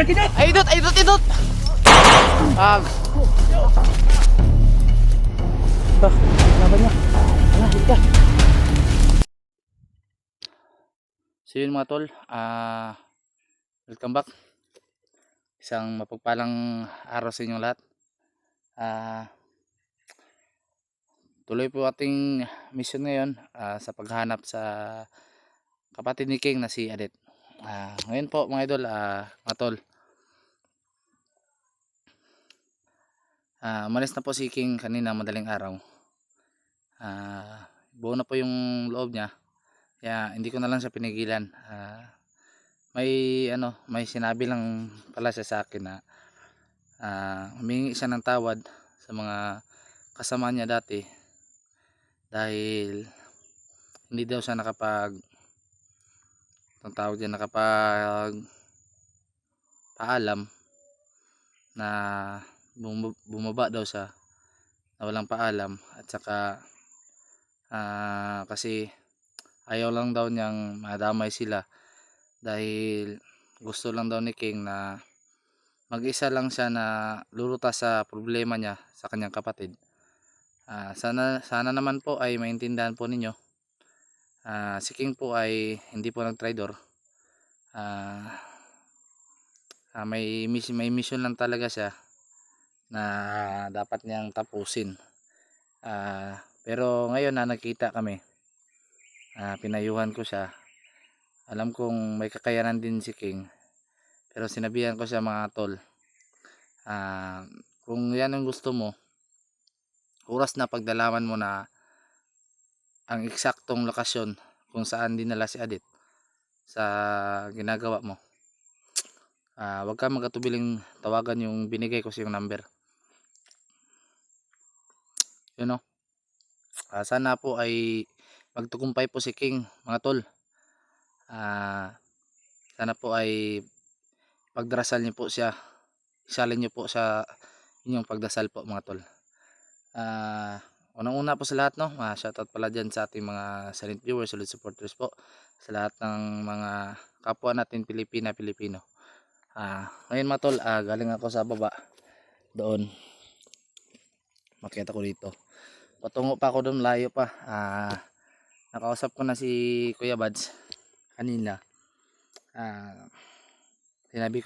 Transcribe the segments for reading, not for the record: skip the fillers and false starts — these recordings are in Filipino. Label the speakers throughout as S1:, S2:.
S1: Ay, idot! Ah, ito, laban niya. Wala, hita. So yun mga tol, welcome back. Isang mapagpalang araw sa inyong lahat. Tuloy po ating mission ngayon sa paghanap sa kapatid ni King na si Adet. Ngayon po mga idol, mga tol, umalis na po si King kanina madaling araw. Buo na po yung loob niya, kaya hindi ko na lang siya pinigilan. May sinabi lang pala siya sa akin na humingi siya ng tawad sa mga kasama niya dati dahil hindi daw siya nakapag paalam na bumaba daw siya na walang paalam, at saka kasi ayaw lang daw niyang madamay sila dahil gusto lang daw ni King na mag-isa lang siya na lulutas sa problema niya sa kanyang kapatid. Sana naman po ay maintindihan po ninyo. Si King po ay hindi po nag-traidor. May mission lang talaga siya na dapat niyang tapusin. Pero ngayon na nagkita kami, pinayuhan ko siya. Alam kong may kakayanan din si King, pero sinabihan ko siya, mga tol, kung yan ang gusto mo, oras na pagdalaman mo na ang eksaktong lokasyon kung saan dinala si Adit sa ginagawa mo. Huwag ka magatubiling tawagan yung binigay ko sa yung number. Yun o. Sana po ay magtugumpay po si King, mga tol. Sana po ay pagdarasal niyo po siya, isalin niyo po sa inyong pagdasal po, mga tol. Unang-una po sa lahat, no, shoutout pala dyan sa ating mga silent viewers, solid supporters po, sa lahat ng mga kapwa natin Pilipino. Ngayon mga tol, galing ako sa baba doon, makita ko dito, patungo pa ako doon, layo pa. Nakausap ko na si Kuya Bads kanina. Sinabi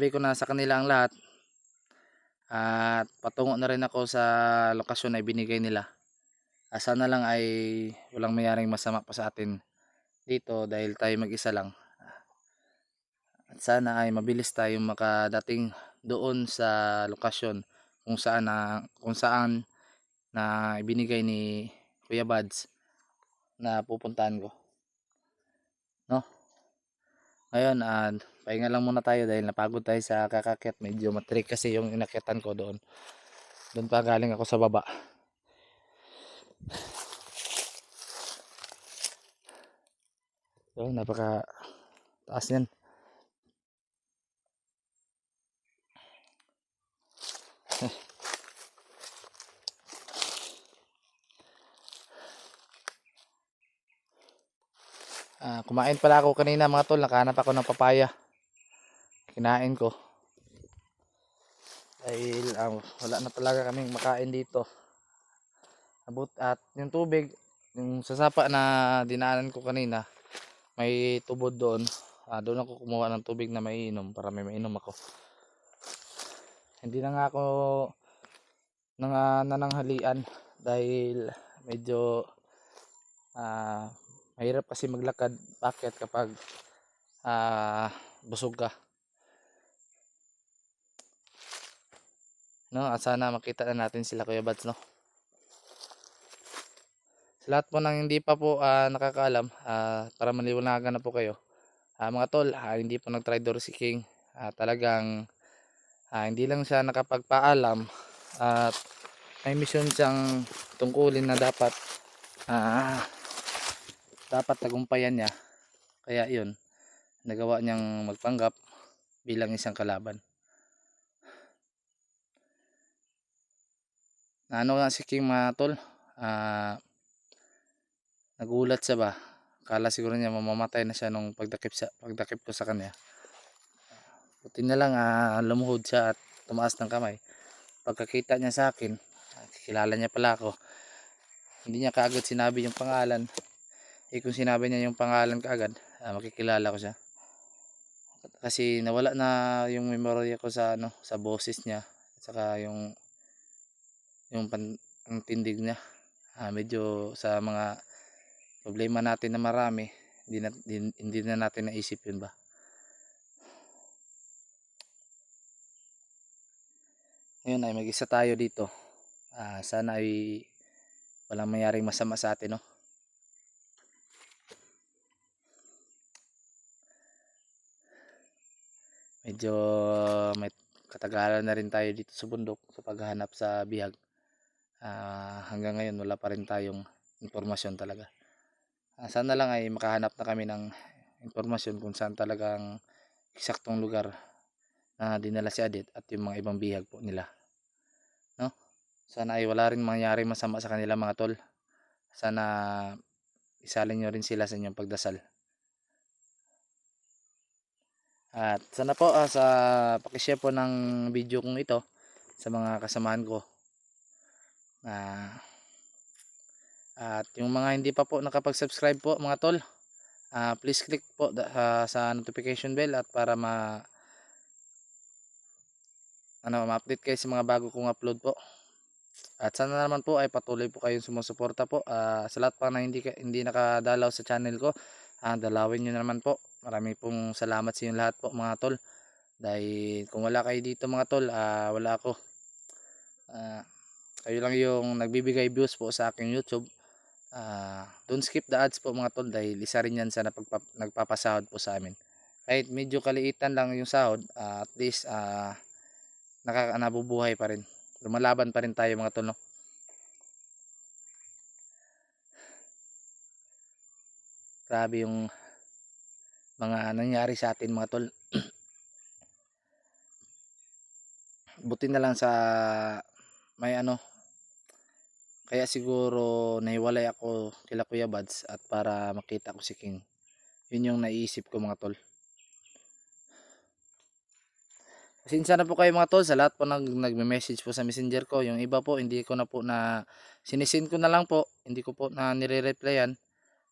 S1: ko na sa kanila ang lahat, at patungo na rin ako sa lokasyon na ibinigay nila. Sana lang ay walang mayroong masama pa sa atin dito dahil tayo mag-isa lang, at sana ay mabilis tayong makadating doon sa lokasyon kung saan na ibinigay ni Kuya Bads na pupuntahan ko, no? Ngayon, pahinga lang muna tayo dahil napagod tayo sa kakakyat. Medyo matrik kasi yung inakyatan ko doon. Doon pa galing ako sa baba. So, napaka taas yan. Kumain pala ako kanina, mga tol. Nakahanap ako ng papaya. Kinain ko. Dahil wala na talaga kaming makain dito. At yung tubig, yung sasapa na dinaanan ko kanina, may tubod doon. Doon ako kumuha ng tubig na maiinom para may mainom ako. Hindi na nga ako nananghalian dahil medyo mahirap kasi maglakad packet kapag busog ka, no? At sana makita na natin sila, Kuya Bads, no? Sa lahat po ng hindi pa po nakakaalam, para maliwanagan na po kayo, mga tol, hindi po nag-traidor si King. Talagang hindi lang siya nakapagpaalam at may mission siyang tungkulin na dapat tagumpayan niya. Kaya yun, nagawa niyang magpanggap bilang isang kalaban. Ano nga si King, mga tol, nagulat siya ba? Akala siguro niya mamamatay na siya nung pagdakip ko sa kanya. Buti na lang lumuhod siya at tumaas ng kamay. Pagkakita niya sa akin, kilala niya pala ako. Hindi niya kaagad sinabi yung pangalan. Kung sinabi niya yung pangalan kaagad, makikilala ko siya. Kasi nawala na yung memorya ko sa sa boses niya at saka ang tindig niya. Medyo sa mga problema natin na marami, hindi na natin naisip yun ba. Ngayon ay mag-isa tayo dito. Sana ay walang mangyaring masama sa atin, no? Medyo may katagalan na rin tayo dito sa bundok sa paghahanap sa bihag. Hanggang ngayon wala pa rin tayong impormasyon talaga. Sana lang ay makahanap na kami ng impormasyon kung saan talagang eksaktong lugar na dinala si Adit at yung mga ibang bihag po nila, no? Sana ay wala rin mangyari masama sa kanila mga tol. Sana isalin nyo rin sila sa inyong pagdasal. At sana po sa pakishare po ng video kong ito sa mga kasamahan ko. At yung mga hindi pa po nakapag-subscribe po mga tol, please click po sa notification bell at para ma-update kayo sa mga bago kong upload po. At sana naman po ay patuloy po kayong sumusuporta po. Sa lahat pa na hindi nakadalaw sa channel ko, dalawin nyo naman po. Maraming pong salamat sa inyo lahat po mga tol. Dahil kung wala kayo dito mga tol, wala ako. Kayo lang yung nagbibigay views po sa aking YouTube. Don't skip the ads po mga tol, dahil isa rin yan sa nagpapasahod po sa amin. Kahit medyo kaliitan lang yung sahod, at least nabubuhay pa rin. Lumalaban pa rin tayo mga tol, no? Grabe yung mga nangyari sa atin mga tol. Buti na lang sa may kaya siguro nahiwalay ako kila Kuya Bads at para makita ko si King. Yun yung naiisip ko mga tol. Pasensya na po kayo mga tol sa lahat po nagme-message po sa messenger ko. Yung iba po hindi ko na po sinisin ko na lang po. Hindi ko po na nire-replyan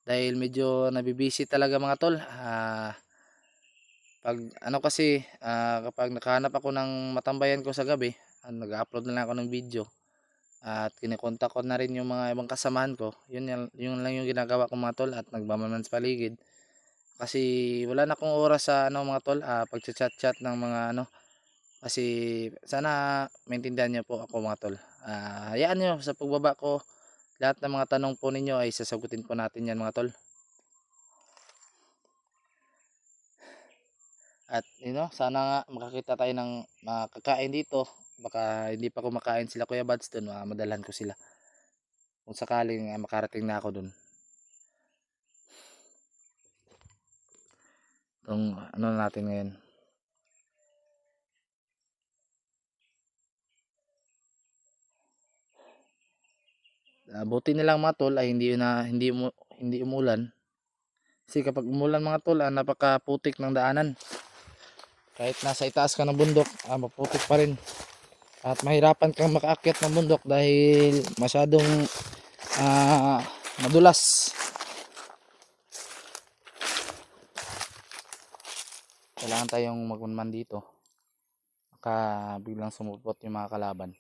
S1: dahil medyo nabibisi talaga mga tol. Pag kasi kapag nakahanap ako ng matambayan ko sa gabi, nag-upload na lang ako ng video at kinikontak ko na rin yung mga ibang kasamahan ko. Yun lang yung ginagawa ko mga tol, at nagmamanan sa paligid. Kasi wala na akong oras sa mga tol, pag-chat ng mga kasi sana maintindihan niyo po ako mga tol. Hayaan niyo sa pagbaba ko, lahat ng mga tanong po ninyo ay sasagutin po natin yan mga tol. At sana nga makakita tayo ng makakain dito. Baka hindi pa kumakain sila Kuya Bads doon, madalhan ko sila. Kung sakaling makarating na ako doon. Itong natin ngayon. Buti na lang mga tol ay hindi umulan. Kasi kapag umulan mga tol, napakaputik ng daanan. Kahit nasa itaas ka ng bundok, maputik pa rin. At mahirapan kang makaakyat ng bundok dahil masyadong madulas. Kailangan tayong magmanman dito. Baka biglang sumupot yung mga kalaban.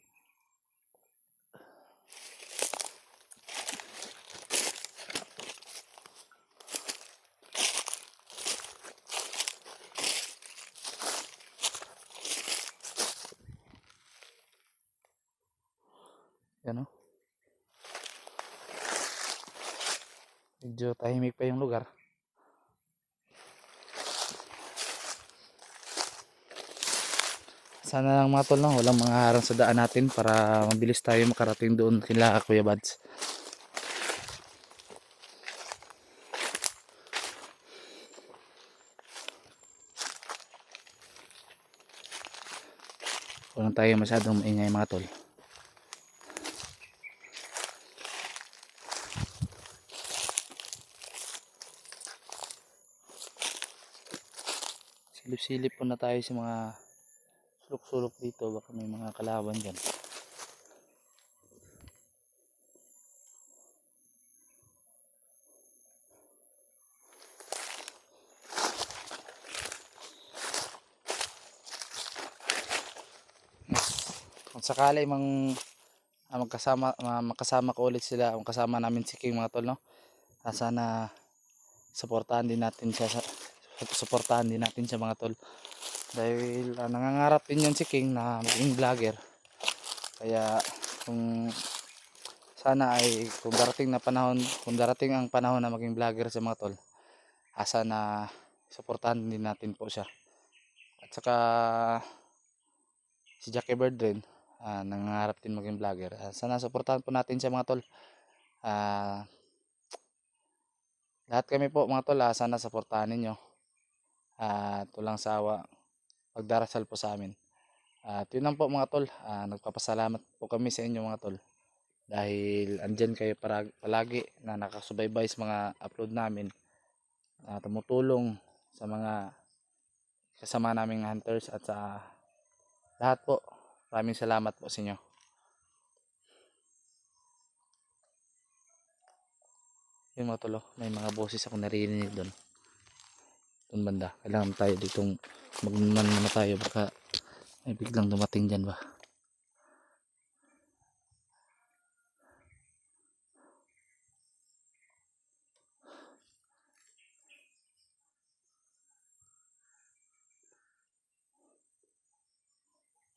S1: Yan medyo tahimik pa yung lugar. Sana lang mga tol walang mga harang sa daan natin para mabilis tayo makarating doon kila Kuya Bads. Walang tayo masyadong maingay mga tol. silip-silip po na tayo sa mga sulok-sulok dito, baka may mga kalaban dyan. Kung sakali makasama ko ulit sila, kung kasama namin si King mga tol, no? Sana suportahan din natin siya mga tol, dahil nangangarap din yan si King na maging vlogger. Kaya kung sana ay kung darating ang panahon na maging vlogger sa mga tol, sana suportahan din natin po siya. At saka si Jackie Bird rin, nangangarap din maging vlogger. Sana suportahan po natin siya mga tol. Lahat kami po mga tol, sana suportahan ninyo at walang sawa pagdarasal po sa amin. At yun lang po mga tol, nagpapasalamat po kami sa inyo mga tol, dahil andyan kayo palagi na nakasubaybay sa mga upload namin, tumutulong sa mga kasama naming hunters at sa lahat po. Maraming salamat po sa inyo. Yun mga tol, may mga boses ako naririnig doon banda. Kailangan tayo ditong magman muna tayo, baka may biglang dumating dyan ba.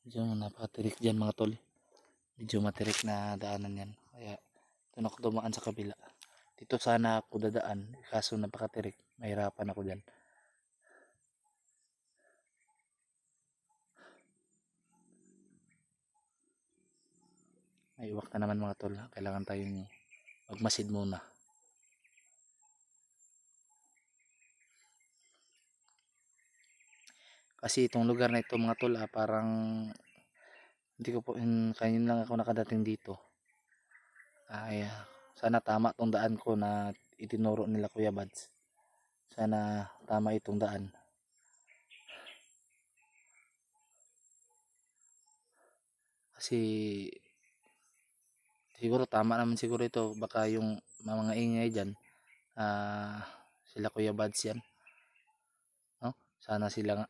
S1: Medyo napakatirik dyan mga tol, medyo matirik na daanan yan, kaya doon ako dumaan sa kabila. Dito sana ako dadaan, kaso napakatirik, mahirapan ako dyan. May iwak na naman mga tol, kailangan tayong magmasid muna. Kasi itong lugar na ito mga tol, parang hindi ko po, kanina lang ako nakadating dito. Sana tama tong daan ko na itinuro nila Kuya Bads. Sana tama itong daan. Kasi siguro tama naman siguro ito, baka yung mga ingay dyan, sila Kuya Bads yan, no? Sana sila nga.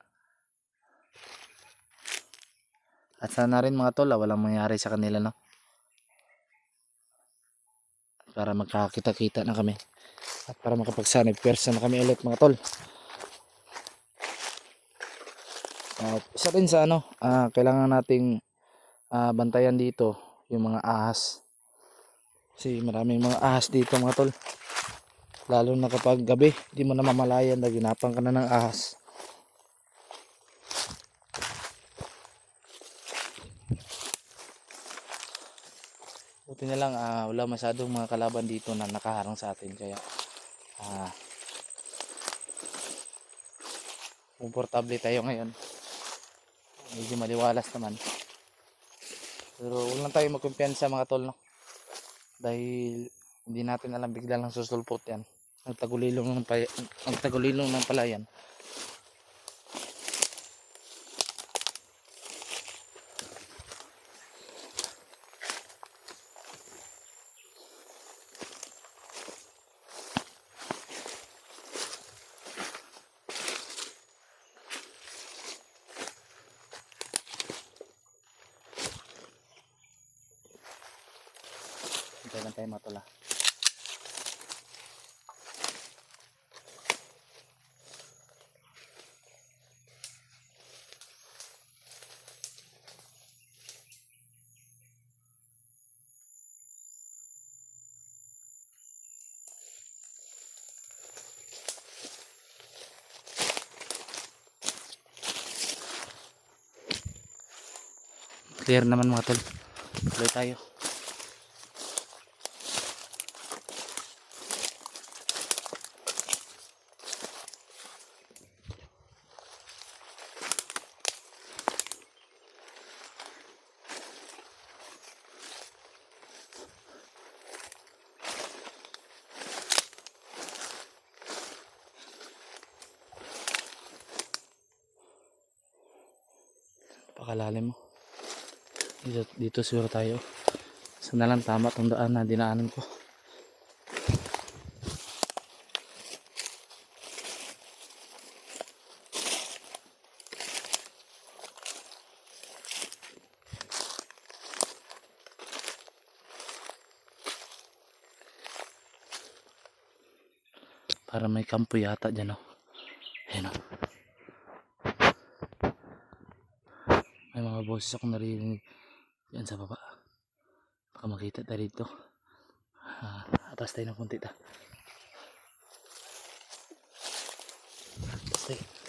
S1: At sana rin mga tol, walang mangyari sa kanila, no? Para magkakita-kita na kami at para makapagsanib pwersa na kami ulit mga tol. At isa rin sa kailangan nating bantayan dito yung mga ahas, kasi maraming mga ahas dito mga tol, lalo na kapag gabi, di mo na mamalayan na ginapang ka na ng ahas. Buti na lang wala masyadong mga kalaban dito na nakaharang sa atin, kaya komportable tayo ngayon. Medyo maliwalas naman, pero huwag lang tayo magkumpiyansa mga tol, no? Dahil hindi natin alam, bigla lang susulpot yan. Ang tagulilong ng palayan. Hintay lang tayo mga tol. Clear naman mga tol, tuloy tayo. Napakalalim mo. Dito siguro tayo. Saan na lang tama itong daan na dinaanan ko. Para may kampo yata dyan, oh. Ayan, oh. May mga boses akong naririnig yan sa baba. Baka makita tayo dito. Atas tayo ng kunti ta. Atas tayo.